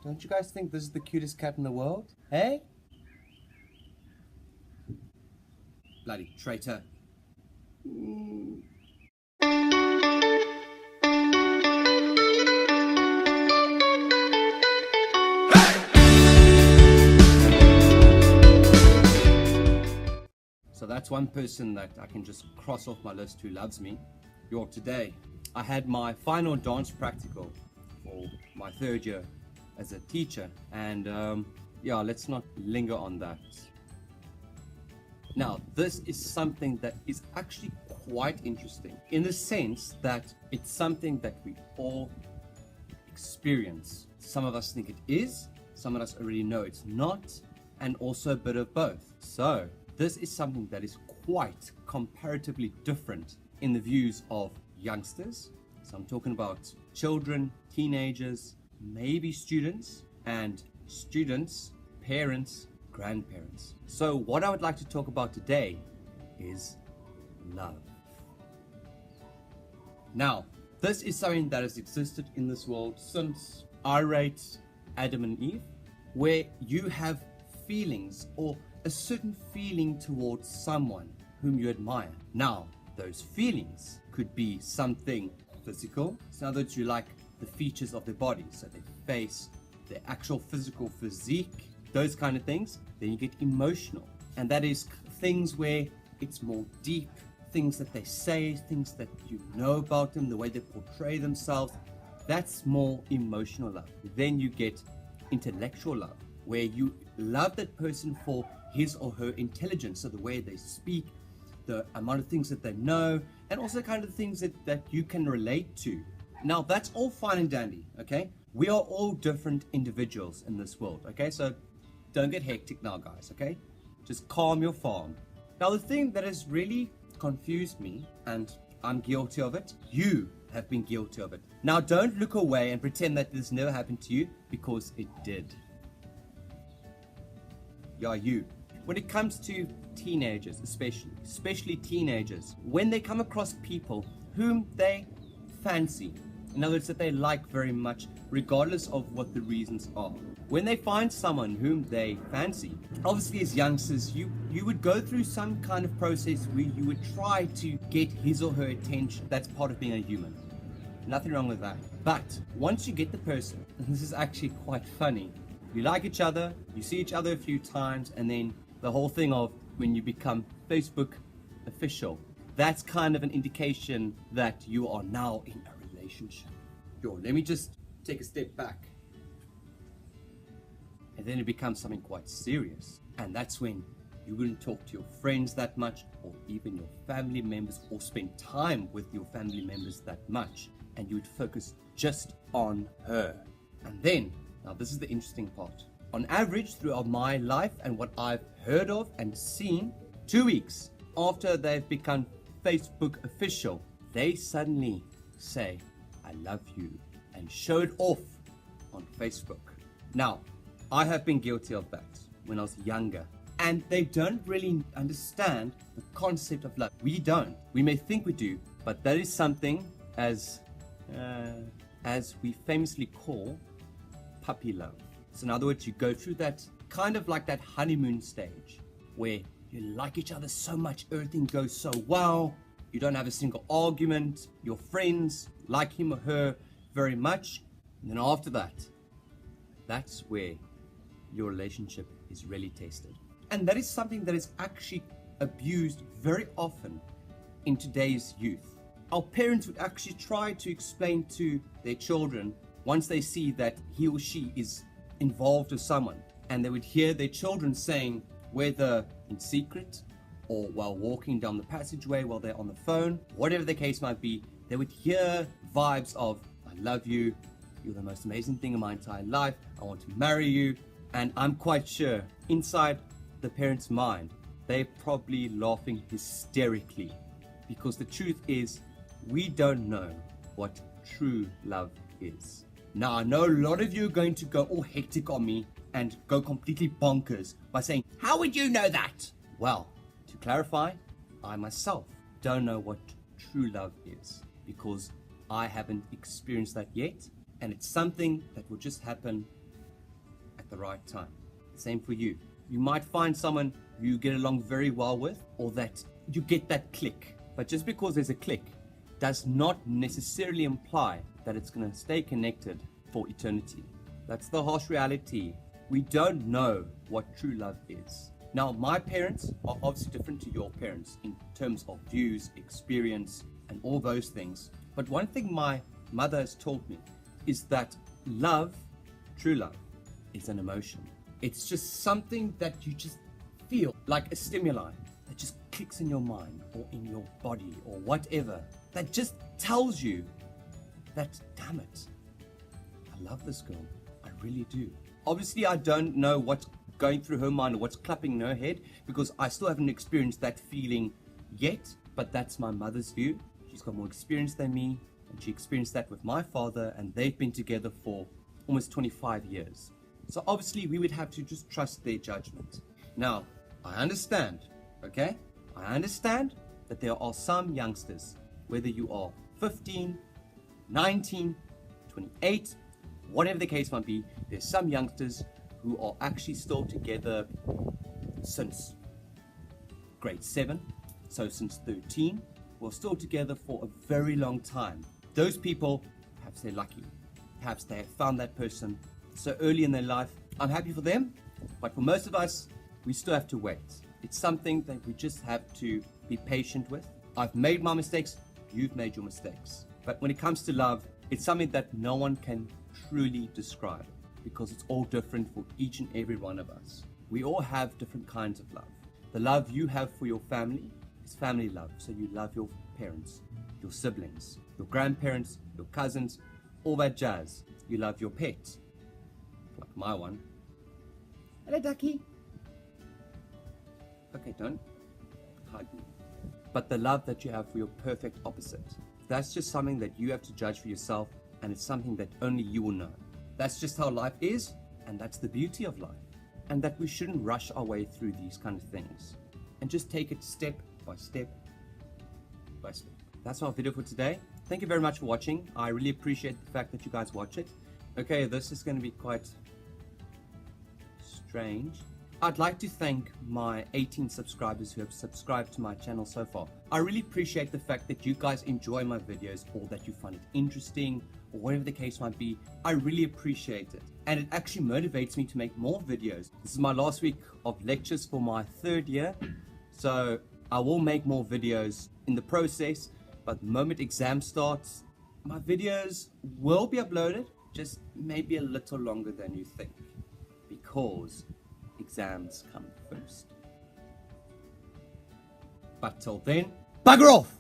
Don't you guys think this is the cutest cat in the world? Hey? Bloody traitor. So that's one person that I can just cross off my list who loves me. Today, I had my final dance practical for my third year as a teacher, and yeah, let's not linger on that. Now, this is something that is actually quite interesting in the sense that it's something that we all experience. Some of us think it is, some of us already know it's not, and also a bit of both. So, this is something that is quite comparatively different in the views of youngsters. So I'm talking about children, teenagers, maybe students, and students, parents, grandparents. So what I would like to talk about today is love. Now, this is something that has existed in this world since irate Adam and Eve, where you have feelings or a certain feeling towards someone whom you admire. Now, those feelings could be something physical, so that you like the features of their body, so their face, their actual physical physique, those kind of things. Then you get emotional, and that is things where it's more deep, things that they say, things that you know about them, the way they portray themselves. That's more emotional love. Then you get intellectual love, where you love that person for his or her intelligence, so the way they speak, the amount of things that they know, and also kind of things that you can relate to. Now, that's all fine and dandy, okay? We are all different individuals in this world, okay? So don't get hectic now, guys, okay? Just calm your farm. Now, the thing that has really confused me, and I'm guilty of it, you have been guilty of it. Now, don't look away and pretend that this never happened to you, because it did. Yeah, you. When it comes to teenagers, especially teenagers, when they come across people whom they fancy, in other words, that they like very much, regardless of what the reasons are. When they find someone whom they fancy, obviously as youngsters, you would go through some kind of process where you would try to get his or her attention. That's part of being a human. Nothing wrong with that. But once you get the person, and this is actually quite funny, you like each other, you see each other a few times, and then the whole thing of when you become Facebook official, that's kind of an indication that you are now in a relationship. Let me just take a step back. And then it becomes something quite serious. And that's when you wouldn't talk to your friends that much, or even your family members, or spend time with your family members that much. And you would focus just on her. And then, now this is the interesting part. On average, throughout my life and what I've heard of and seen, 2 weeks after they've become Facebook official, they suddenly say, "I love you," and show it off on Facebook. Now, I have been guilty of that when I was younger, and they don't really understand the concept of love. We don't. We may think we do, but that is something as we famously call puppy love. So in other words, you go through that kind of like that honeymoon stage where you like each other so much, everything goes so well, you don't have a single argument, your friends like him or her very much, and then after that, that's where your relationship is really tested. And that is something that is actually abused very often in today's youth. Our parents would actually try to explain to their children, once they see that he or she is involved with someone, and they would hear their children saying, whether in secret or while walking down the passageway, while they're on the phone, whatever the case might be, they would hear vibes of, "I love you, you're the most amazing thing in my entire life, I want to marry you." And I'm quite sure inside the parents' mind, they're probably laughing hysterically, because the truth is, we don't know what true love is. Now, I know a lot of you are going to go all hectic on me and go completely bonkers by saying, "How would you know that?" Well, to clarify, I myself don't know what true love is, because I haven't experienced that yet, and it's something that will just happen the right time. Same for you. You might find someone you get along very well with, or that you get that click. But just because there's a click does not necessarily imply that it's going to stay connected for eternity. That's the harsh reality. We don't know what true love is. Now, my parents are obviously different to your parents in terms of views, experience, and all those things. But one thing my mother has taught me is that love, true love, is an emotion. It's just something that you just feel, like a stimuli that just clicks in your mind or in your body or whatever, that just tells you that, damn it, I love this girl. I really do. Obviously, I don't know what's going through her mind or what's clapping in her head, because I still haven't experienced that feeling yet, but that's my mother's view. She's got more experience than me, and she experienced that with my father, and they've been together for almost 25 years. So obviously, we would have to just trust their judgment. Now, I understand, okay? I understand that there are some youngsters, whether you are 15, 19, 28, whatever the case might be, there's some youngsters who are actually still together since grade 7, so since 13, who are still together for a very long time. Those people, perhaps they're lucky. Perhaps they have found that person so early in their life. I'm happy for them, but for most of us, we still have to wait. It's something that we just have to be patient with. I've made my mistakes, you've made your mistakes. But when it comes to love, it's something that no one can truly describe, because it's all different for each and every one of us. We all have different kinds of love. The love you have for your family is family love. So you love your parents, your siblings, your grandparents, your cousins, all that jazz. You love your pet, like my one. Hello, ducky. Okay, don't hug me. But the love that you have for your perfect opposite, that's just something that you have to judge for yourself, and it's something that only you will know. That's just how life is, and that's the beauty of life. And that we shouldn't rush our way through these kind of things, and just take it step by step by step. That's our video for today. Thank you very much for watching. I really appreciate the fact that you guys watch it. Okay, this is going to be quite strange. I'd like to thank my 18 subscribers who have subscribed to my channel so far. I really appreciate the fact that you guys enjoy my videos, or that you find it interesting, or whatever the case might be. I really appreciate it, and it actually motivates me to make more videos. This is my last week of lectures for my 3rd year, so I will make more videos in the process, but the moment exam starts, my videos will be uploaded, just maybe a little longer than you think, because exams come first. But till then, bugger off!